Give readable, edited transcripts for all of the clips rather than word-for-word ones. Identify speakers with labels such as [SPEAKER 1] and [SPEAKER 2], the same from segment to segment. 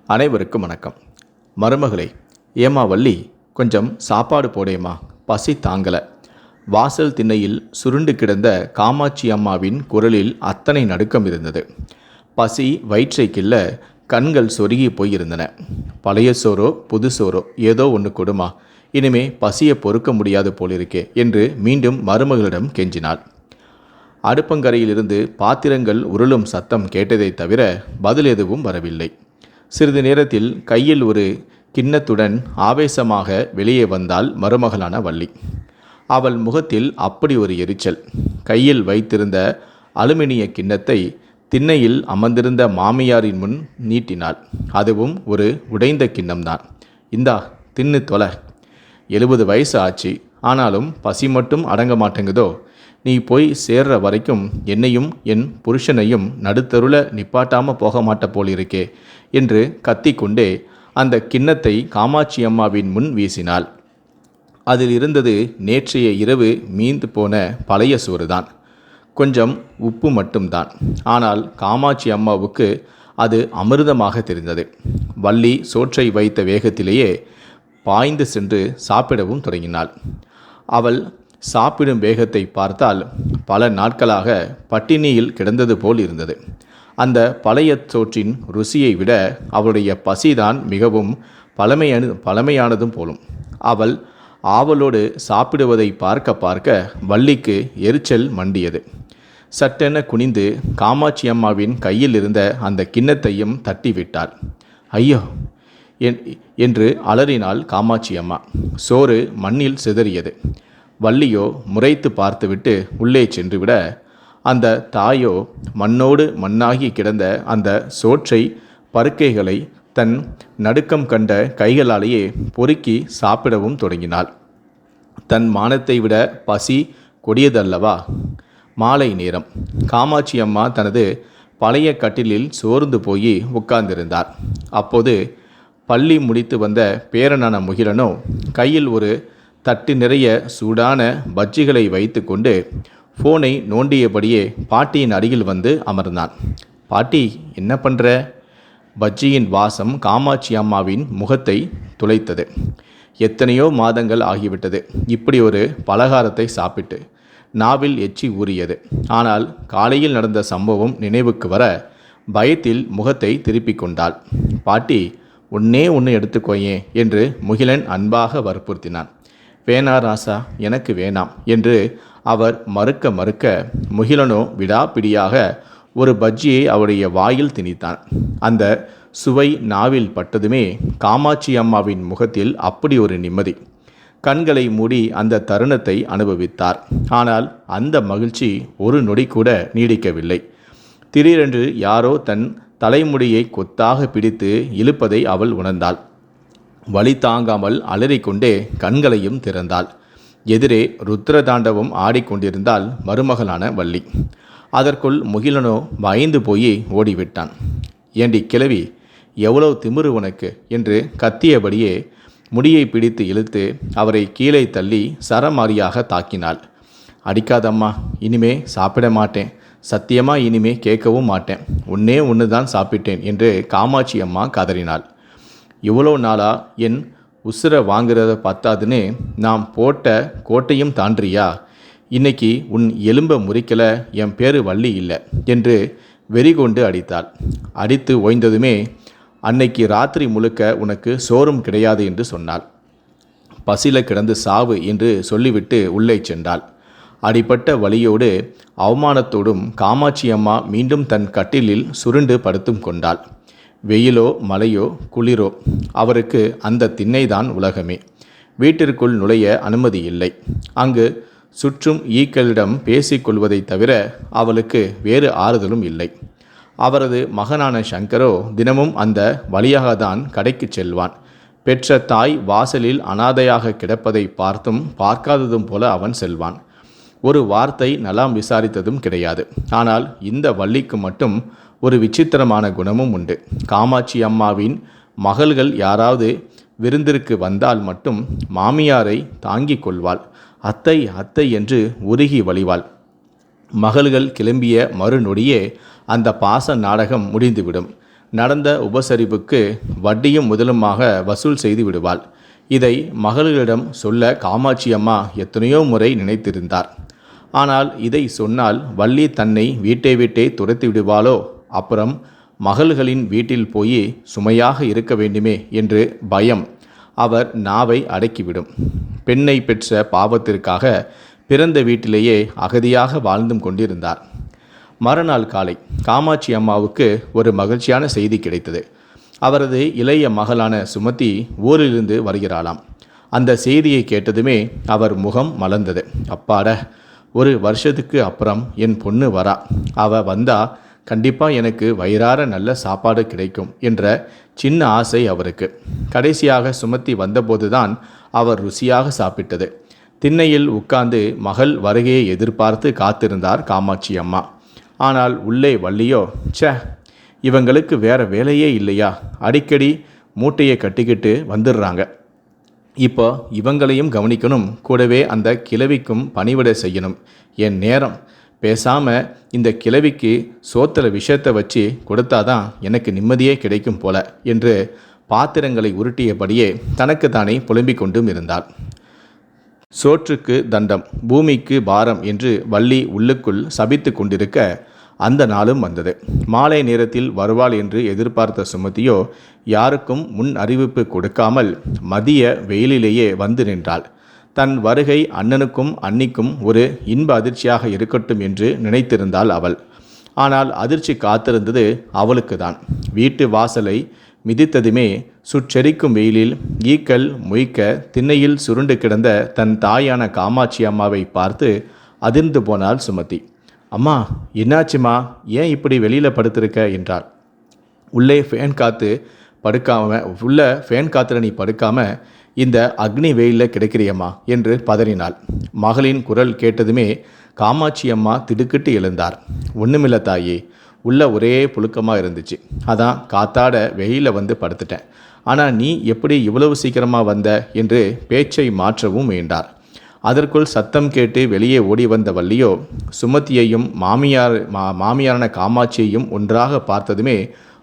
[SPEAKER 1] அனைவருக்கும் வணக்கம். மருமகளே, ஏம்மா வள்ளி, கொஞ்சம் சாப்பாடு போடேம்மா, பசி தாங்கலை. வாசல் திண்ணையில் சுருண்டு கிடந்த காமாட்சி அம்மாவின் குரலில் அத்தனை நடுக்கம் இருந்தது. பசி வயிற்றை கிள்ள கண்கள் சொருகி போயிருந்தன. பழைய சோறோ புது சோறோ ஏதோ ஒன்று கொடுமா, இனிமே பசியை பொறுக்க முடியாது போலிருக்கே என்று மீண்டும் மருமகளிடம் கெஞ்சினாள். அடுப்பங்கரையிலிருந்து பாத்திரங்கள் உருளும் சத்தம் கேட்டதை தவிர பதில் எதுவும் வரவில்லை. சிறிது நேரத்தில் கையில் ஒரு கிண்ணத்துடன் ஆவேசமாக வெளியே வந்தாள் மருமகளான வள்ளி. அவள் முகத்தில் அப்படி ஒரு எரிச்சல். கையில் வைத்திருந்த அலுமினிய கிண்ணத்தை திண்ணையில் அமர்ந்திருந்த மாமியாரின் முன் நீட்டினாள். அதுவும் ஒரு உடைந்த கிண்ணம்தான். இந்தா, தின்னு தொலை. 70 வயசு ஆச்சு, ஆனாலும் பசி மட்டும் அடங்க மாட்டேங்குதோ? நீ போய் சேர்ற வரைக்கும் என்னையும் என் புருஷனையும் நடுத்தருள நிப்பாட்டாமல் போக மாட்ட போலிருக்கே என்று கத்திக்கொண்டே அந்த கிண்ணத்தை காமாட்சி அம்மாவின் முன் வீசினாள். அதில் இருந்தது நேற்றைய இரவு மீந்து போன பழைய சோறுதான். கொஞ்சம் உப்பு மட்டும்தான். ஆனால் காமாட்சி அம்மாவுக்கு அது அமிர்தமாக தெரிந்தது. வள்ளி சோற்றை வைத்த வேகத்திலேயே பாய்ந்து சென்று சாப்பிடவும் தொடங்கினாள். அவள் சாப்பிடும் வேகத்தை பார்த்தால் பல நாட்களாக பட்டினியில் கிடந்தது போல் இருந்தது. அந்த பழைய சோற்றின் ருசியை விட அவளுடைய பசிதான் மிகவும் பழமையானதும் போலும். அவள் ஆவலோடு சாப்பிடுவதை பார்க்க பார்க்க வள்ளிக்கு எரிச்சல் மண்டியது. சட்டென குனிந்து காமாட்சி அம்மாவின் கையில் இருந்த அந்த கிண்ணத்தையும் தட்டிவிட்டாள். ஐயோ என்று அலறினாள் காமாட்சி அம்மா. சோறு மண்ணில் சிதறியது. வள்ளியோ முறைத்து பார்த்துவிட்டு உள்ளே சென்றுவிட, அந்த தாயோ மண்ணோடு மண்ணாகி கிடந்த அந்த சோற்றை பருக்கைகளை தன் நடுக்கம் கண்ட கைகளாலேயே பொறுக்கி சாப்பிடவும் தொடங்கினாள். தன் மானத்தை விட பசி கொடியதல்லவா? மாலை நேரம். காமாட்சி அம்மா தனது பழைய கட்டிலில் சோர்ந்து போய் உட்கார்ந்திருந்தார். அப்போது பள்ளி முடித்து வந்த பேரனான முகிலனோ கையில் ஒரு தட்டு நிறைய சூடான பஜ்ஜிகளை வைத்து கொண்டு ஃபோனை நோண்டியபடியே பாட்டியின் அருகில் வந்து அமர்ந்தான். பாட்டி, என்ன பண்ணுற? பஜ்ஜியின் வாசம் காமாட்சி அம்மாவின் முகத்தை துளைத்தது. எத்தனையோ மாதங்கள் ஆகிவிட்டது இப்படி ஒரு பலகாரத்தை சாப்பிட்டு. நாவில் எச்சி ஊறியது. ஆனால் காலையில் நடந்த சம்பவம் நினைவுக்கு வர பயத்தில் முகத்தை திருப்பி கொண்டாள். பாட்டி, ஒன்னே ஒன்று எடுத்துக்கோயே என்று முகிலன் அன்பாக வற்புறுத்தினான். வேணா ராசா, எனக்கு வேணாம் என்று அவர் மறுக்க முகிலனோ விடாப்பிடியாக ஒரு பஜ்ஜியை அவருடைய வாயில் திணித்தான். அந்த சுவை நாவில் பட்டதுமே காமாட்சி அம்மாவின் முகத்தில் அப்படி ஒரு நிம்மதி. கண்களை மூடி அந்த தருணத்தை அனுபவித்தார். ஆனால் அந்த மகிழ்ச்சி ஒரு நொடி கூட நீடிக்கவில்லை. திடீரென்று யாரோ தன் தலைமுடியை கொத்தாக பிடித்து இழுப்பதை அவள் உணர்ந்தாள். வலி தாங்காமல் அலறிக்கொண்டே கண்களையும் திறந்தாள். எதிரே ருத்ரதாண்டவம் ஆடிக்கொண்டிருந்தாள் மருமகளான வள்ளி. அதற்குள் முகிலனோ பயந்து போய் ஓடிவிட்டான். ஏண்டி கிழவி, எவ்வளவு திமிரு உனக்கு என்று கத்தியபடியே முடியை பிடித்து இழுத்து அவரை கீழே தள்ளி சரமாரியாக தாக்கினாள். அடிக்காதம்மா, இனிமே சாப்பிட மாட்டேன், சத்தியமா இனிமே கேட்கவும் மாட்டேன், ஒன்னே ஒன்று தான் சாப்பிட்டேன் என்று காமாட்சி அம்மா கதறினாள். இவ்வளோ நாளாக என் உசுரை வாங்குறத பத்தாதுன்னு நாம் போட்ட கோட்டையும் தாண்டியா? இன்னைக்கு உன் எலும்பை முறிக்கலை, என் பேர் வள்ளி இல்லை என்று வெறிகொண்டு அடித்தாள். அடித்து ஓய்ந்ததுமே, அன்னைக்கு ராத்திரி முழுக்க உனக்கு சோறும் கிடையாது என்று சொன்னாள். பசியில் கிடந்து சாவு என்று சொல்லிவிட்டு உள்ளே சென்றாள். அடிப்பட்ட வலியோடு அவமானத்தோடும் காமாட்சி அம்மா மீண்டும் தன் கட்டிலில் சுருண்டு படுத்தும் கொண்டாள். வெயிலோ மழையோ குளிரோ அவருக்கு அந்த திண்ணைதான் உலகமே. வீட்டிற்குள் நுழைய அனுமதி இல்லை. அங்கு சுற்றும் ஈக்களிடம் பேசிக்கொள்வதை தவிர அவளுக்கு வேறு ஆறுதலும் இல்லை. அவரது மகனான சங்கரோ தினமும் அந்த வழியாகத்தான் கடைக்கு செல்வான். பெற்ற தாய் வாசலில் அனாதையாக கிடப்பதை பார்த்தும் பார்க்காததும் போல அவன் செல்வான். ஒரு வார்த்தை நலம் விசாரித்ததும் கிடையாது. ஆனால் இந்த வள்ளிக்கு மட்டும் ஒரு விசித்திரமான குணமும் உண்டு. காமாட்சி அம்மாவின் மகள்கள் யாராவது விருந்திற்கு வந்தால் மட்டும் மாமியாரை தாங்கிக் கொள்வாள். அத்தை அத்தை என்று உருகி வழிவாள். மகள்கள் கிளம்பிய மறுநொடியே அந்த பாச நாடகம் முடிந்துவிடும். நடந்த உபசரிப்புக்கு வட்டியும் முதலுமாக வசூல் செய்து விடுவாள். இதை மகளிடம் சொல்ல காமாட்சி அம்மா எத்தனையோ முறை நினைத்திருந்தார். ஆனால் இதை சொன்னால் வள்ளி தன்னை வீட்டை விட்டே துரத்தி விடுவாளோ, அப்புறம் மகள்களின் வீட்டில் போய் சுமையாக இருக்க வேண்டுமே என்று பயம் அவர் நாவை அடக்கிவிடும். பெண்ணை பெற்ற பாவத்திற்காக பிறந்த வீட்டிலேயே அகதியாக வாழ்ந்தும் கொண்டிருந்தார். மறுநாள் காலை காமாட்சி அம்மாவுக்கு ஒரு மகிழ்ச்சியான செய்தி கிடைத்தது. அவரது இளைய மகளான சுமதி ஊரிலிருந்து வருகிறாளாம். அந்த செய்தியை கேட்டதுமே அவர் முகம் மலர்ந்தது. அப்பாட, ஒரு வருஷத்துக்கு அப்புறம் என் பொண்ணு வரா. வந்தா கண்டிப்பாக எனக்கு வயிறார நல்ல சாப்பாடு கிடைக்கும் என்ற சின்ன ஆசை அவருக்கு. கடைசியாக சுமதி வந்தபோதுதான் அவர் ருசியாக சாப்பிட்டது. திண்ணையில் உட்கார்ந்து மகள் வருகையை எதிர்பார்த்து காத்திருந்தார் காமாட்சி அம்மா. ஆனால் உள்ளே வள்ளியோ, ச்சே, இவங்களுக்கு வேற வேலையே இல்லையா, அடிக்கடி மூட்டையை கட்டிக்கிட்டு வந்துடுறாங்க, இப்போ இவங்களையும் கவனிக்கணும், கூடவே அந்த கிழவிக்கும் பணிவிட செய்யணும், என் நேரம், பேசாமல் இந்த கிழவிக்கு சோத்துல விஷத்தை வச்சு கொடுத்தாதான் எனக்கு நிம்மதியே கிடைக்கும் போல என்று பாத்திரங்களை உருட்டியபடியே தனக்குத்தானே புலம்பிக் கொண்டும் இருந்தாள். சோற்றுக்கு தண்டம், பூமிக்கு பாரம் என்று வள்ளி உள்ளுக்குள் சபித்து கொண்டிருக்க அந்த நாளும் வந்தது. மாலை நேரத்தில் வருவாள் என்று எதிர்பார்த்த சுமதியோ யாருக்கும் முன் அறிவிப்பு கொடுக்காமல் மதிய வெயிலிலேயே வந்து நின்றாள். தன் வருகை அண்ணனுக்கும் அன்னிக்கும் ஒரு இன்ப அதிர்ச்சியாக இருக்கட்டும் என்று நினைத்திருந்தாள் அவள். ஆனால் அதிர்ச்சி காத்திருந்தது அவளுக்கு தான். வீட்டு வாசலை மிதித்ததுமே சுற்றெரிக்கும் வெயிலில் ஈக்கள் மொய்க்க திண்ணையில் சுருண்டு கிடந்த தன் தாயான காமாட்சி அம்மாவை பார்த்து அதிர்ந்து போனாள் சுமதி. அம்மா, என்னாச்சுமா, ஏன் இப்படி வெளியில் படுத்திருக்க என்றாள். உள்ளே ஃபேன் காத்துல நீ படுக்காம இந்த அக்னி வெயிலில் கிடைக்கிறியம்மா என்று பதறினாள். மகளின் குரல் கேட்டதுமே காமாட்சி அம்மா திடுக்கிட்டு எழுந்தார். ஒன்றுமில்ல தாயே, உள்ள ஒரே புழுக்கமாக இருந்துச்சு, அதான் காத்தாட வெயிலில் வந்து படுத்துட்டேன். ஆனால் நீ எப்படி இவ்வளவு சீக்கிரமாக வந்த என்று பேச்சை மாற்றவும் வேண்டார். அதற்குள் சத்தம் கேட்டு வெளியே ஓடி வந்த வள்ளியோ சுமதியையும் மாமியாரான காமாட்சியையும் ஒன்றாக பார்த்ததுமே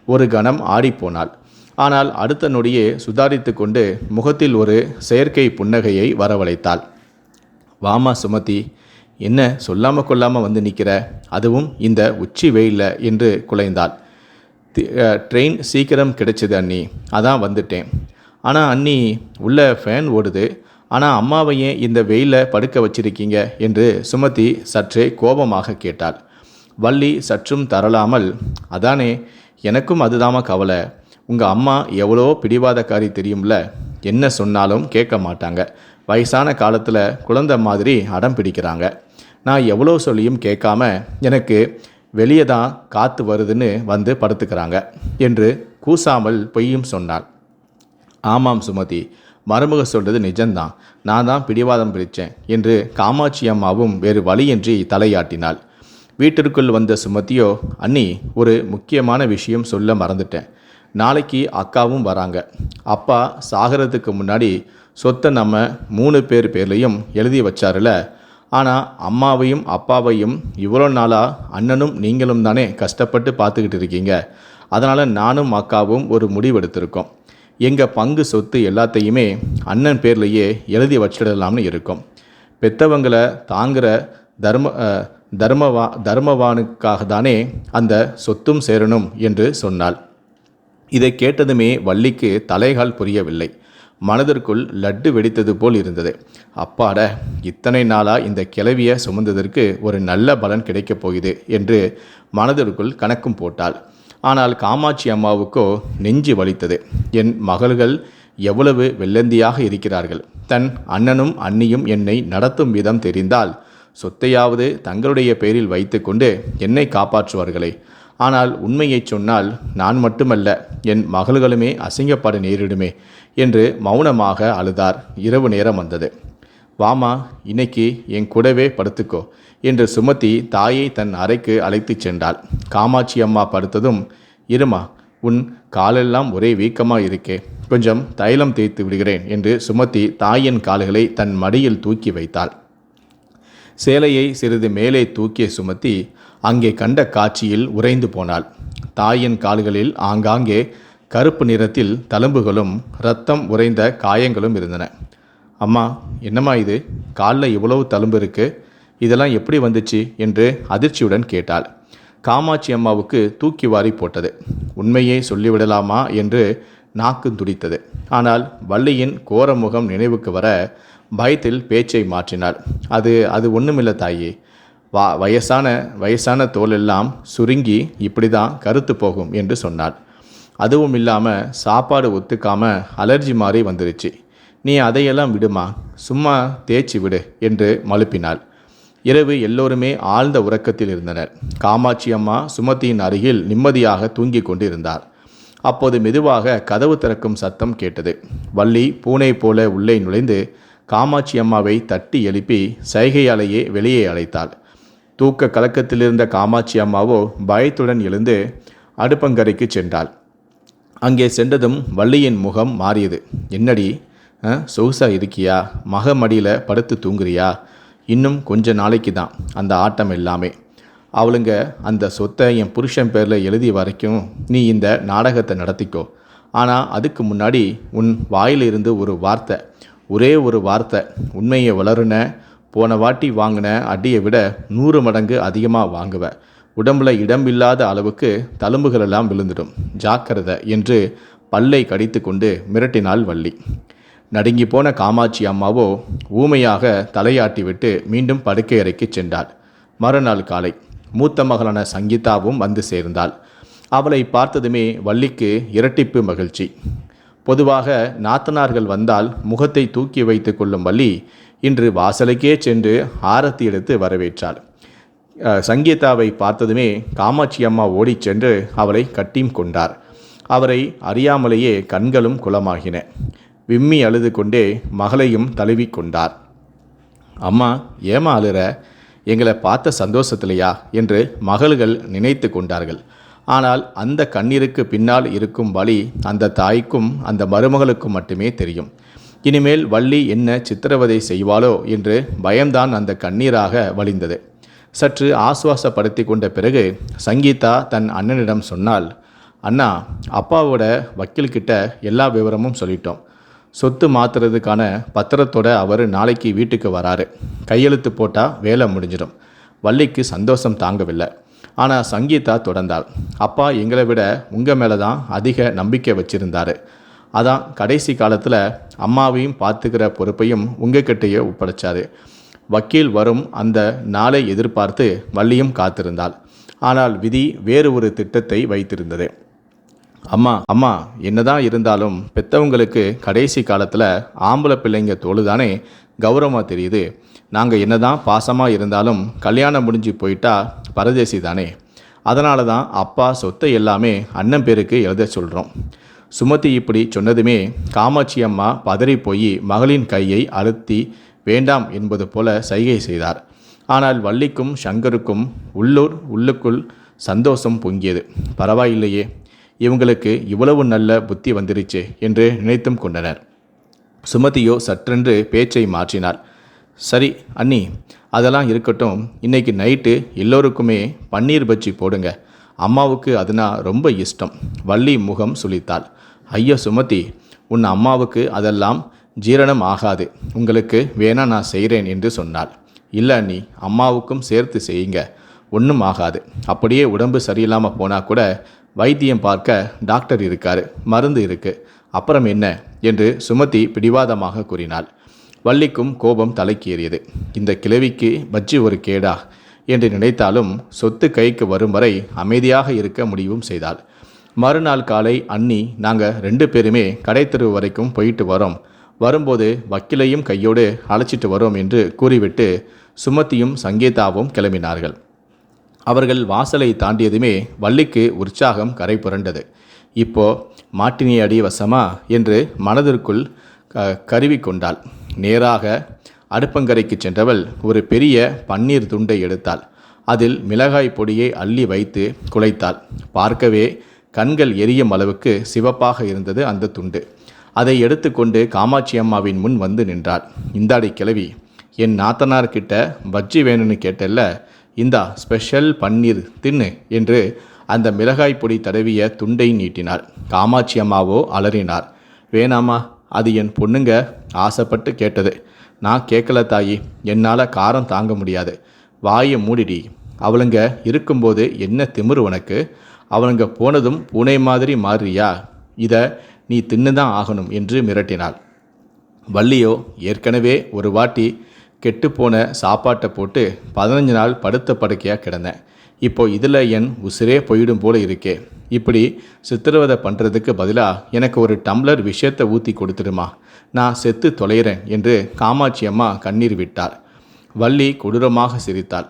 [SPEAKER 1] ஒரு கணம் ஆடிப்போனாள். ஆனால் அடுத்த நொடியே சுதாரித்து கொண்டு முகத்தில் ஒரு செயற்கை புன்னகையை வரவழைத்தாள். வாமா சுமதி, என்ன சொல்லாமல் கொள்ளாமல் வந்து நிற்கிற, அதுவும் இந்த உச்சி வெயில்ல என்று குலைந்தாள். ட்ரெயின் சீக்கிரம் கிடைச்சிது அண்ணி, அதான் வந்துட்டேன். ஆனால் அண்ணி, உள்ள ஃபேன் ஓடுது, ஆனால் அம்மாவை ஏன் இந்த வெயிலில் படுக்க வச்சிருக்கீங்க என்று சுமதி சற்றே கோபமாக கேட்டாள். வள்ளி சற்றும் தரலாமல், அதானே எனக்கும் அதுதாமா கவலை, உங்கள் அம்மா எவ்வளோ பிடிவாதக்காரி தெரியும்ல, என்ன சொன்னாலும் கேட்க மாட்டாங்க, வயசான காலத்தில் குழந்தை மாதிரி அடம் பிடிக்கிறாங்க, நான் எவ்வளோ சொல்லியும் கேட்காம எனக்கு வெளியே தான் காற்று வருதுன்னு வந்து படுத்துக்கிறாங்க என்று கூசாமல் பொய்யும் சொன்னாள். ஆமாம் சுமதி, மருமக சொல்கிறது நிஜம்தான், நான் தான் பிடிவாதம் பிடித்தேன் என்று காமாட்சி அம்மாவும் வேறு வழியின்றி தலையாட்டினாள். வீட்டிற்குள் வந்த சுமதியோ, அண்ணி, ஒரு முக்கியமான விஷயம் சொல்ல மறந்துட்டேன், நாளைக்கு அக்காவும் வராங்க, அப்பா சாகிறதுக்கு முன்னாடி சொத்தை நம்ம 3 பேர் பேர்லையும் எழுதி வச்சாருல, ஆனால் அம்மாவையும் அப்பாவையும் இவ்வளோ நாளாக அண்ணனும் நீங்களும் தானே கஷ்டப்பட்டு பார்த்துக்கிட்டு இருக்கீங்க, அதனால் நானும் அக்காவும் ஒரு முடிவெடுத்திருக்கோம், எங்கள் பங்கு சொத்து எல்லாத்தையுமே அண்ணன் பேர்லையே எழுதி வச்சிடலாம்னு இருக்கோம், பெத்தவங்களை தாங்குகிற தர்மவானுக்காக தானே அந்த சொத்தும் சேரணும் என்று சொன்னாள். இதை கேட்டதுமே வள்ளிக்கு தலைகால் புரியவில்லை. மனதிற்குள் லட்டு வெடித்தது போல் இருந்தது. அப்பாட, இத்தனை நாளாக இந்த கிளவியை சுமந்ததற்கு ஒரு நல்ல பலன் கிடைக்கப் போகுது என்று மனதிற்குள் கணக்கும் போட்டாள். ஆனால் காமாட்சி அம்மாவுக்கோ நெஞ்சு வலித்தது. என் மகள்கள் எவ்வளவு வெள்ளந்தியாக இருக்கிறார்கள், தன் அண்ணனும் அண்ணியும் என்னை நடத்தும் விதம் தெரிந்தால் சொத்தையாவது தங்களுடைய பெயரில் வைத்து கொண்டு என்னை காப்பாற்றுவார்களே, ஆனால் உண்மையை சொன்னால் நான் மட்டுமல்ல, என் மகள்களுமே அசிங்கப்பட நேரிடுமே என்று மௌனமாக அழுதார். இரவு நேரம் வந்தது. வாமா, இன்னைக்கு என் கூடவே படுத்துக்கோ என்று சுமதி தாயை தன் அறைக்கு அழைத்துச் சென்றாள். காமாட்சி அம்மா படுத்ததும், இருமா, உன் காலெல்லாம் ஒரே வீக்கமாக இருக்கே, கொஞ்சம் தைலம் தேய்த்து விடுகிறேன் என்று சுமதி தாயின் கால்களை தன் மடியில் தூக்கி வைத்தாள். சேலையை சிறிது மேலே தூக்கிய சுமதி அங்கே கண்ட காட்சியில் உறைந்து போனாள். தாயின் கால்களில் ஆங்காங்கே கருப்பு நிறத்தில் தழும்புகளும் இரத்தம் உறைந்த காயங்களும் இருந்தன. அம்மா, என்னம்மா இது? காலில் இவ்வளவு தழும்பு இருக்கு, இதெல்லாம் எப்படி வந்துச்சு என்று அதிர்ச்சியுடன் கேட்டாள். காமாட்சி அம்மாவுக்கு தூக்கி வாரி போட்டது. உண்மையை சொல்லிவிடலாமா என்று நாக்கு துடித்தது. ஆனால் வள்ளியின் கோரமுகம் நினைவுக்கு வர பயத்தில் பேச்சை மாற்றினாள். அது ஒன்றுமில்லை தாயே, வயசான தோலெல்லாம் சுருங்கி இப்படி தான் கருத்து போகும் என்று சொன்னாள். அதுவும் இல்லாமல் சாப்பாடு ஒத்துக்காமல் அலர்ஜி மாதிரி வந்துருச்சு. நீ அதையெல்லாம் விடுமா, சும்மா தேய்ச்சி விடு என்று மழுப்பினாள். இரவு எல்லோருமே ஆழ்ந்த உறக்கத்தில் இருந்தனர். காமாட்சி அம்மா சுமதியின் அருகில் நிம்மதியாக தூங்கி கொண்டு இருந்தார். அப்போது மெதுவாக கதவு திறக்கும் சத்தம் கேட்டது. வள்ளி பூனை போல உள்ளே நுழைந்து காமாட்சி அம்மாவை தட்டி எழுப்பி சைகையாலேயே வெளியே அழைத்தாள். தூக்க கலக்கத்திலிருந்த காமாட்சி அம்மாவோ பயத்துடன் எழுந்து அடுப்பங்கரைக்கு சென்றாள். அங்கே சென்றதும் வள்ளியின் முகம் மாறியது. என்னடி, சொகுசா இருக்கியா? மடியில் படுத்து தூங்குறியா? இன்னும் கொஞ்ச நாளைக்கு தான் அந்த ஆட்டம் எல்லாமே. அவளுங்க அந்த சொத்தை என் புருஷன் பேரில் எழுதி வரைக்கும் நீ இந்த நாடகத்தை நடத்திக்கோ. ஆனால் அதுக்கு முன்னாடி உன் வாயிலிருந்து ஒரு வார்த்தை, ஒரே ஒரு வார்த்தை, உண்மையை வளருன, போன வாட்டி வாங்கின அடியை விட 100 மடங்கு அதிகமாக வாங்குவ, உடம்புல இடமில்லாத அளவுக்கு தழும்புகளெல்லாம் விழுந்துடும், ஜாக்கிரதை என்று பல்லை கடித்து கொண்டு மிரட்டினாள் வள்ளி. நடுங்கி போன காமாட்சி அம்மாவோ ஊமையாக தலையாட்டிவிட்டு மீண்டும் படுக்கை அறைக்கு சென்றாள். மறுநாள் காலை மூத்த மகளான சங்கீதாவும் வந்து சேர்ந்தாள். அவளை பார்த்ததுமே வள்ளிக்கு இரட்டிப்பு மகிழ்ச்சி. பொதுவாக நாத்தனார்கள் வந்தால் முகத்தை தூக்கி வைத்து கொள்ளும் வள்ளி இன்று வாசலுக்கே சென்று ஆரத்தி எடுத்து வரவேற்றாள். சங்கீதாவை பார்த்ததுமே காமாட்சி அம்மா ஓடிச் சென்று அவளை கட்டியும் கொண்டார். அவரை அறியாமலேயே கண்களும் குளமாகின. விம்மி அழுது கொண்டே மகளையும் தழுவி கொண்டார். அம்மா, ஏமா அழுற? எங்களை பார்த்த சந்தோஷத்திலையா என்று மகள்கள் நினைத்து கொண்டார்கள். ஆனால் அந்த கண்ணீருக்கு பின்னால் இருக்கும் வலி அந்த தாய்க்கும் அந்த மருமகளுக்கும் மட்டுமே தெரியும். இனிமேல் வள்ளி என்ன சித்திரவதை செய்வாளோ என்று பயம்தான் அந்த கண்ணீராக வழிந்தது. சற்று ஆசுவாசப்படுத்தி கொண்ட பிறகு சங்கீதா தன் அண்ணனிடம் சொன்னாள். அண்ணா, அப்பாவோட வக்கீல்கிட்ட எல்லா விவரமும் சொல்லிட்டோம். சொத்து மாற்றுறதுக்கான பத்திரத்தோட அவர் நாளைக்கு வீட்டுக்கு வராரு. கையெழுத்து போட்டால் வேலை முடிஞ்சிடும். வள்ளிக்கு சந்தோஷம் தாங்கவில்லை. ஆனால் சங்கீதா தொடர்ந்தாள். அப்பா எங்களை விட உங்கள் மேலே தான் அதிக நம்பிக்கை வச்சுருந்தார். அதான் கடைசி காலத்தில் அம்மாவையும் பார்த்துக்கிற பொறுப்பையும் உங்ககிட்டயே ஒப்படைச்சார். வக்கீல் வரும் அந்த நாளை எதிர்பார்த்து வள்ளியும் காத்திருந்தாள். ஆனால் விதி வேறு ஒரு திட்டத்தை வைத்திருந்தது. அம்மா என்னதான் இருந்தாலும் பெற்றவங்களுக்கு கடைசி காலத்தில் ஆம்பளை பிள்ளைங்க தோಳು தானே கௌரவமாக தெரியுது. நாங்கள் என்னதான் பாசமாக இருந்தாலும் கல்யாணம் முடிஞ்சு போயிட்டா பரதேசி தானே. அதனால தான் அப்பா சொத்தை எல்லாமே அண்ணன் பேருக்கு எழுத சொல்கிறோம். சுமதி இப்படி சொன்னதுமே காமாட்சி அம்மா பதறி போய் மகளின் கையை அழுத்தி வேண்டாம் என்பது போல சைகை செய்தார். ஆனால் வள்ளிக்கும் சங்கருக்கும் உள்ளுக்குள் சந்தோஷம் பொங்கியது. பரவாயில்லையே, இவங்களுக்கு இவ்வளவு நல்ல புத்தி வந்துருச்சு என்று நினைத்தும் கொண்டனர். சுமதியோ சற்றென்று பேச்சை மாற்றினாள். சரி அண்ணி, அதெல்லாம் இருக்கட்டும். இன்னைக்கு நைட்டு எல்லோருக்குமே பன்னீர் பஜ்ஜி போடுங்க. அம்மாவுக்கு அதுனா ரொம்ப இஷ்டம். வள்ளி முகம் சுளித்தாள். ஐயோ சுமதி, உன் அம்மாவுக்கு அதெல்லாம் ஜீரணம் ஆகாது. உங்களுக்கு வேணா நான் செய்கிறேன் என்று சொன்னாள். இல்லை அண்ணி, அம்மாவுக்கும் சேர்த்து செய்யுங்க, ஒன்றும் ஆகாது. அப்படியே உடம்பு சரியில்லாமல் போனால் கூட வைத்தியம் பார்க்க டாக்டர் இருக்காரு, மருந்து இருக்கு, அப்புறம் என்ன என்று சுமதி பிடிவாதமாக கூறினாள். வள்ளிக்கும் கோபம் தலைக்கேறியது. இந்த கிழவிக்கு பஜ்ஜி ஒரு கேடா என்று நினைத்தாலும் சொத்து கைக்கு வரும் வரை அமைதியாக இருக்க முடிவும் செய்தாள். மறுநாள் காலை அண்ணி, நாங்கள் 2 பேருமே கடைத்தெரு வரைக்கும் போயிட்டு வரோம், வரும்போது வக்கீலையும் கையோடு அழைச்சிட்டு வரோம் என்று கூறிவிட்டு சுமதியும் சங்கீதாவும் கிளம்பினார்கள். அவர்கள் வாசலை தாண்டியதுமே வள்ளிக்கு உற்சாகம் கரை புரண்டது. இப்போ மாட்டினி அடி வசமா என்று மனதிற்குள் கருவி கொண்டாள். நேராக அடுப்பங்கரைக்கு சென்றவள் ஒரு பெரிய பன்னீர் துண்டை எடுத்தாள். அதில் மிளகாய் பொடியை அள்ளி வைத்து குழைத்தாள். பார்க்கவே கண்கள் எரியும் அளவுக்கு சிவப்பாக இருந்தது அந்த துண்டு. அதை எடுத்துக்கொண்டு காமாட்சி அம்மாவின் முன் வந்து நின்றாள். இந்தாடி கிழவி, என் நாத்தனார்கிட்ட பஜ்ஜி வேணும்னு கேட்டல்ல, இந்தா ஸ்பெஷல் பன்னீர் தின்னு என்று அந்த மிளகாய் பொடி தடவிய துண்டை நீட்டினார். காமாட்சி அம்மாவோ அலறினார். வேணாமா, அது என் பொண்ணுங்க ஆசைப்பட்டு கேட்டது. நான் கேட்கல தாயி, என்னால் காரம் தாங்க முடியாது. வாயை மூடிடி. அவளுங்க இருக்கும்போது என்ன திமிரு உனக்கு? அவளுங்க போனதும் பூனை மாதிரி மாறியா? இதை நீ தின்னுதான் ஆகணும் என்று மிரட்டினாள். வள்ளியோ ஏற்கனவே ஒரு வாட்டி கெட்டுப்போன சாப்பாட்டை போட்டு 15 நாள் படுத்த படுக்கையாக கிடந்தேன். இப்போ இதில் என் உசிரே போயிடும் போல இருக்கே. இப்படி சித்திரவதை பண்ணுறதுக்கு பதிலாக எனக்கு ஒரு டம்ளர் விஷயத்தை ஊற்றி கொடுத்துடுமா, நான் செத்து தொலைகிறேன் என்று காமாட்சி அம்மா கண்ணீர் விட்டார். வள்ளி கொடூரமாக சிரித்தாள்.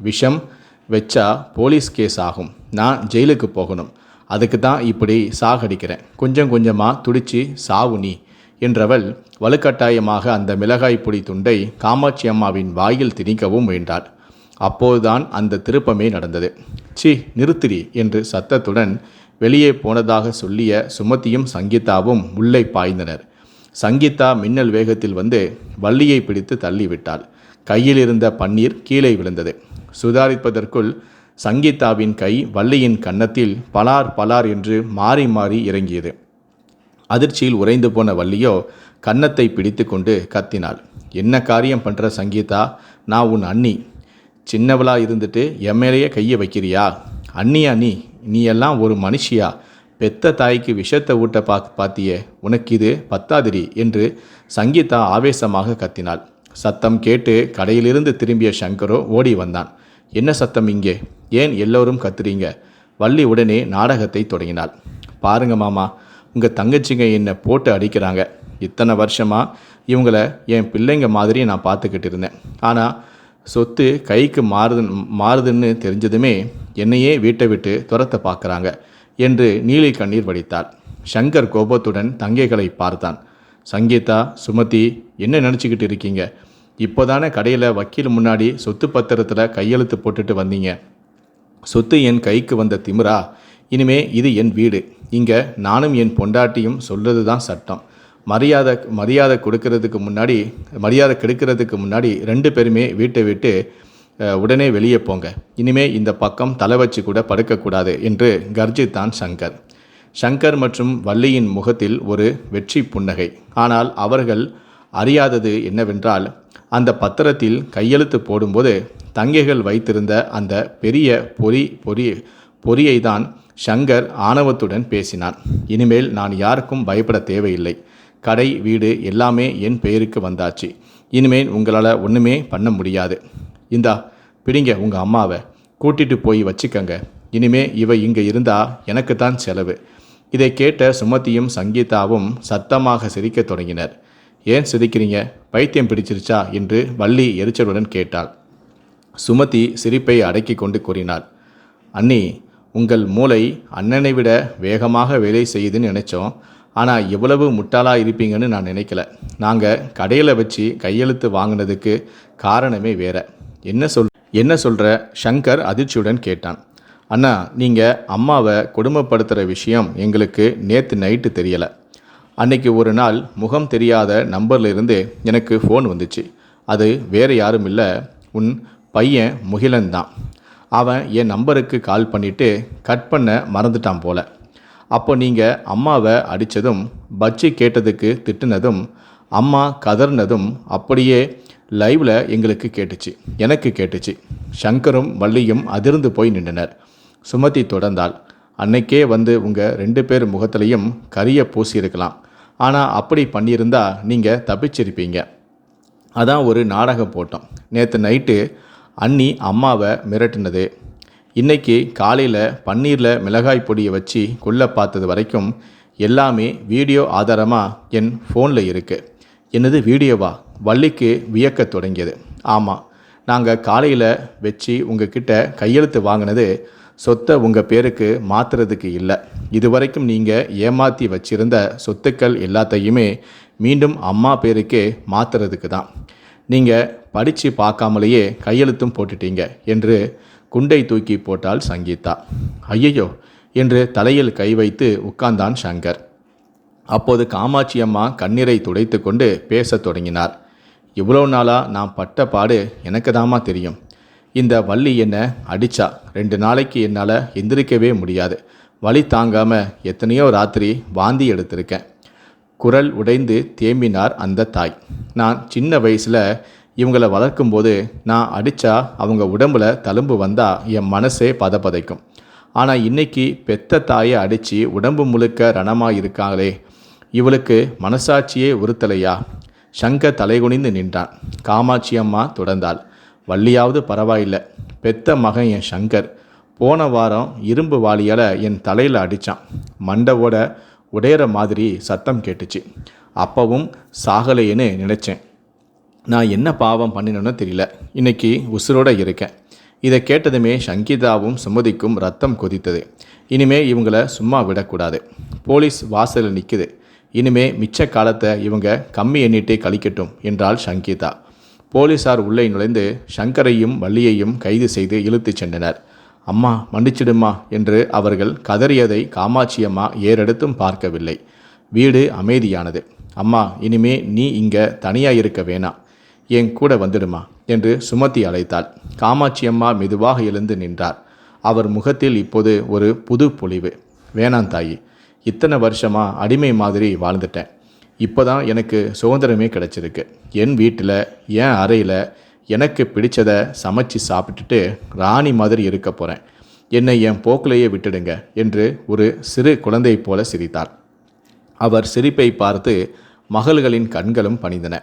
[SPEAKER 1] விஷம் வச்சா போலீஸ் கேஸ் ஆகும், நான் ஜெயிலுக்கு போகணும், அதுக்கு தான் இப்படி சாகடிக்கிறேன், கொஞ்சம் கொஞ்சமாக துடிச்சு சாவு நீ என்றவள் வலுக்கட்டாயமாக அந்த மிளகாய் பொடி துண்டை காமாட்சி அம்மாவின் வாயில் திணிக்கவும் வேண்டாள். அப்போதுதான் அந்த திருப்பமே நடந்தது. சி நிறுத்திரி என்று சத்தத்துடன் வெளியே போனதாக சொல்லிய சுமதியும் சங்கீதாவும் உள்ளே பாய்ந்தனர். சங்கீதா மின்னல் வேகத்தில் வந்து வள்ளியை பிடித்து தள்ளிவிட்டாள். கையில் இருந்த பன்னீர் கீழே விழுந்தது. சுதாரிப்பதற்குள் சங்கீதாவின் கை வள்ளியின் கன்னத்தில் பலார் பலார் என்று மாறி மாறி இறங்கியது. அதிர்ச்சியில் உறைந்து போன வள்ளியோ கன்னத்தை பிடித்து கொண்டு கத்தினாள். என்ன காரியம் பண்ணுற சங்கீதா? நான் உன் அண்ணி. சின்னவளா இருந்துட்டு எம்எல்ஏயே கையை வைக்கிறியா? அண்ணியா நீ எல்லாம் ஒரு மனுஷியா? பெத்த தாய்க்கு விஷத்தை ஊட்ட பார்த்தியே, உனக்கு இது பத்தாதிரி என்று சங்கீதா ஆவேசமாக கத்தினாள். சத்தம் கேட்டு கடையிலிருந்து திரும்பிய சங்கரோ ஓடி வந்தான். என்ன சத்தம் இங்கே? ஏன் எல்லோரும் கத்துறீங்க? வள்ளி உடனே நாடகத்தை தொடங்கினாள். பாருங்க மாமா, உங்கள் தங்கச்சிங்க என்னை போட்டு அடிக்கிறாங்க. இத்தனை வருஷமாக இவங்கள என் பிள்ளைங்க மாதிரி நான் பார்த்துக்கிட்டு இருந்தேன். ஆனால் சொத்து கைக்கு மாறுதுன்னு தெரிஞ்சதுமே என்னையே வீட்டை விட்டு துரத்த பார்க்குறாங்க என்று நீலி கண்ணீர் வடித்தாள். சங்கர் கோபத்துடன் தங்கைகளை பார்த்தான். சங்கீதா, சுமதி, என்ன நினச்சிக்கிட்டு இருக்கீங்க? இப்போதானே கடையில் வக்கீல் முன்னாடி சொத்து பத்திரத்தில் கையெழுத்து போட்டுட்டு வந்தீங்க. சொத்து என் கைக்கு வந்த திமிரா? இனிமே இது என் வீடு. இங்கே நானும் என் பொண்டாட்டியும் சொல்கிறது தான் சட்டம். மரியாதை கெடுக்கிறதுக்கு முன்னாடி 2 பேருமே வீட்டை விட்டு உடனே வெளியே போங்க. இனிமே இந்த பக்கம் தலை வச்சு கூட படுக்கக்கூடாது என்று கர்ஜித்தான் சங்கர். சங்கர் மற்றும் வள்ளியின் முகத்தில் ஒரு வெற்றி புன்னகை. ஆனால் அவர்கள் அறியாதது என்னவென்றால், அந்த பத்திரத்தில் கையெழுத்து போடும்போது தங்கைகள் வைத்திருந்த அந்த பெரிய பொறியை தான் சங்கர் ஆணவத்துடன் பேசினான். இனிமேல் நான் யாருக்கும் பயப்பட தேவையில்லை. கடை வீடு எல்லாமே என் பெயருக்கு வந்தாச்சு. இனிமேல் உங்களால் ஒன்றுமே பண்ண முடியாது. இந்தா பிடிங்க, உங்கள் அம்மாவை கூட்டிகிட்டு போய் வச்சுக்கங்க. இனிமே இவ இங்கே இருந்தால் எனக்கு தான் செலவு. இதை கேட்ட சுமதியும் சங்கீதாவும் சத்தமாக சிரிக்க தொடங்கினர். ஏன் சிரிக்கிறீங்க? பைத்தியம் பிடிச்சிருச்சா என்று வள்ளி எரிச்சலுடன் கேட்டாள். சுமதி சிரிப்பை அடக்கி கொண்டு கூறினாள். அண்ணி, உங்கள் மூளை அண்ணனை விட வேகமாக வேலை செய்யுதுன்னு நினச்சோம். ஆனால் எவ்வளவு முட்டாளாக இருப்பீங்கன்னு நான் நினைக்கல. நாங்கள் கடையில் வச்சு கையெழுத்து வாங்கினதுக்கு காரணமே வேற. என்ன சொல்கிற? சங்கர் அதிர்ச்சியுடன் கேட்டான். அண்ணா, நீங்கள் அம்மாவை கொடுமைப்படுத்துகிற விஷயம் எங்களுக்கு நேற்று நைட்டு தெரியலை. அன்னைக்கு ஒரு நாள் முகம் தெரியாத நம்பர்லேருந்து எனக்கு ஃபோன் வந்துச்சு. அது வேறு யாரும் இல்லை, உன் பையன் முகிலன் தான். அவன் என் நம்பருக்கு கால் பண்ணிவிட்டு கட் பண்ண மறந்துட்டான் போல. அப்போ நீங்கள் அம்மாவை அடித்ததும், பஜ்ஜி கேட்டதுக்கு திட்டுனதும், அம்மா கதர்னதும் அப்படியே லைவில் எங்களுக்கு கேட்டுச்சு, எனக்கு கேட்டுச்சு. சங்கரும் வள்ளியும் அதிர்ந்து போய் நின்றனர். சுமதி தொடர்ந்தாள். அன்னைக்கே வந்து உங்கள் 2 பேர் முகத்திலையும் கரிய பூசியிருக்கலாம். ஆனால் அப்படி பண்ணியிருந்தா நீங்கள் தப்பிச்சிருப்பீங்க. அதான் ஒரு நாடகம் போட்டோம். நேற்று நைட்டு அண்ணி அம்மாவை மிரட்டினது, இன்றைக்கி காலையில் பன்னீரில் மிளகாய் பொடியை வச்சு கொல்ல பார்த்தது வரைக்கும் எல்லாமே வீடியோ ஆதாரமாக என் ஃபோனில் இருக்குது. என்னது வீடியோவா? வள்ளிக்கு வியக்க தொடங்கியது. ஆமாம், நாங்கள் காலையில் வச்சு உங்ககிட்ட கையெழுத்து வாங்கினது சொத்தை உங்கள் பேருக்கு மாற்றுறதுக்கு இல்லை. இதுவரைக்கும் நீங்கள் ஏமாற்றி வச்சிருந்த சொத்துக்கள் எல்லாத்தையுமே மீண்டும் அம்மா பேருக்கே மாற்றுறதுக்கு தான். நீங்கள் படித்து பார்க்காமலேயே கையெழுத்தும் போட்டுட்டீங்க என்று குண்டை தூக்கி போட்டாள் சங்கீதா. ஐயையோ என்று தலையில் கை வைத்து உட்கார்ந்தான் சங்கர். அப்போது காமாட்சி அம்மா கண்ணீரை துடைத்து கொண்டு பேசத் தொடங்கினார். இவ்வளோ நாளாக நான் பட்ட பாடு எனக்கு தாம்மா தெரியும். இந்த வள்ளி என்னை அடித்தா 2 நாளைக்கு என்னால் எந்திரிக்கவே முடியாது. வலி தாங்காமல் எத்தனையோ ராத்திரி வாந்தி எடுத்திருக்கேன். குரல் உடைந்து தேம்பினார் அந்த தாய். நான் சின்ன வயசில் இவங்களை வளர்க்கும்போது நான் அடித்தா அவங்க உடம்புல தழும்பு வந்தால் என் மனசே பதப்பதைக்கும். ஆனால் இன்னைக்கு பெத்த தாயை அடித்து உடம்பு முழுக்க ரணமாக இருக்காங்களே, இவளுக்கு மனசாட்சியே உறுத்தலையா? சங்கர் தலைகுனிந்து நின்றான். காமாட்சி அம்மா தொடர்ந்தாள். வள்ளியாவது பரவாயில்லை, பெத்த மகன் என் சங்கர் போன வாரம் இரும்பு வாளியால் என் தலையில் அடித்தான். மண்டவோட உடையிற மாதிரி சத்தம் கேட்டுச்சு. அப்பவும் சாகலையேன்னு நினச்சேன். நான் என்ன பாவம் பண்ணினேன்னு தெரியல, இன்னைக்கு உசுரோடு இருக்கேன். இதை கேட்டதுமே சங்கீதாவும் சுமதிக்கும் ரத்தம் கொதித்தது. இனிமே இவங்களை சும்மா விடக்கூடாது. போலீஸ் வாசலில் நிற்குது. இனிமே மிச்ச காலத்தை இவங்க கம்மி எண்ணிட்டே கழிக்கட்டும் என்றாள் சங்கீதா. போலீஸார் உள்ளே நுழைந்து சங்கரையும் வள்ளியையும் கைது செய்து இழுத்துச் சென்றனர். அம்மா மன்னிச்சிடுமா என்று அவர்கள் கதறியதை காமாட்சியம்மா ஏறெடுத்தும் பார்க்கவில்லை. வீடு அமைதியானது. அம்மா, இனிமே நீ இங்கே தனியாக இருக்க வேணாம், என் கூட வந்துடுமா என்று சுமதி அழைத்தாள். காமாட்சியம்மா மெதுவாக எழுந்து நின்றார். அவர் முகத்தில் இப்போது ஒரு புது பொலிவு. வேணாம் தாயி, இத்தனை வருஷமாக அடிமை மாதிரி வாழ்ந்துட்டேன். இப்போ தான் எனக்கு சுதந்திரமே கிடச்சிருக்கு. என் வீட்டில் என் அறையில் எனக்கு பிடிச்சதை சமைச்சு சாப்பிட்டுட்டு ராணி மாதிரி இருக்க போகிறேன். என்னை என் போக்கிலேயே விட்டுடுங்க என்று ஒரு சிறு குழந்தை போல சிரித்தார். அவர் சிரிப்பை பார்த்து மகள்களின் கண்களும் பணிந்தன.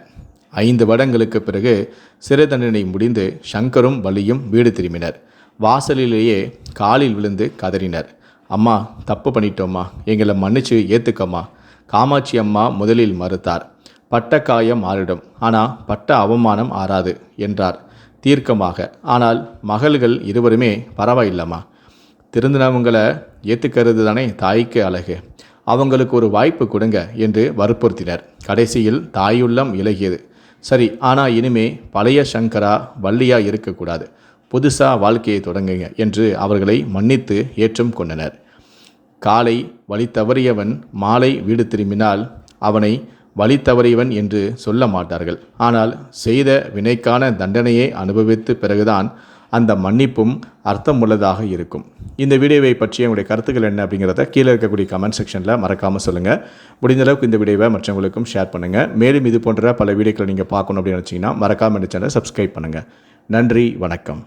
[SPEAKER 1] 5 வருடங்களுக்கு பிறகு சிறை தண்டனை முடிந்து சங்கரும் வள்ளியும் வீடு திரும்பினர். வாசலிலேயே காலில் விழுந்து கதறினர். அம்மா, தப்பு பண்ணிட்டோம்மா, எங்களை மன்னிச்சு ஏற்றுக்கம்மா. காமாட்சி அம்மா முதலில் மறுத்தார். பட்ட காயம் ஆறிடும், ஆனால் பட்ட அவமானம் ஆறாது என்றார் தீர்க்கமாக. ஆனால் மகள்கள் இருவருமே பரவாயில்லம்மா, திருந்தினவங்களை ஏற்றுக்கிறது தானே தாய்க்கு அழகு, அவங்களுக்கு ஒரு வாய்ப்பு கொடுங்க என்று வற்புறுத்தினர். கடைசியில் தாயுள்ளம் இலகியது. சரி, ஆனால் இனிமே பழைய சங்கரா வள்ளியா இருக்கக்கூடாது, புதுசாக வாழ்க்கையை தொடங்குங்க என்று அவர்களை மன்னித்து ஏற்றும் கொண்டனர். காலை வழி தவறியவன் மாலை வீடு திரும்பினால் அவனை வழி தவறியவன் என்று சொல்ல மாட்டார்கள். ஆனால் செய்த வினைக்கான தண்டனையை அனுபவித்து பிறகுதான் அந்த மன்னிப்பும் அர்த்தமுள்ளதாக இருக்கும். இந்த வீடியோவை பற்றி உங்களுடைய கருத்துக்கள் என்ன அப்படிங்கிறத கீழே இருக்கக்கூடிய கமெண்ட் செக்ஷனில் மறக்காமல் சொல்லுங்கள். முடிந்த அளவுக்கு இந்த வீடியோவை மற்றவங்களுக்கும் ஷேர் பண்ணுங்கள். மேலும் இது போன்ற பல வீடியோக்களை நீங்கள் பார்க்கணும் அப்படின்னு நினச்சிங்கன்னா மறக்காமல் இந்த சேனலை சப்ஸ்கிரைப் பண்ணுங்கள். நன்றி, வணக்கம்.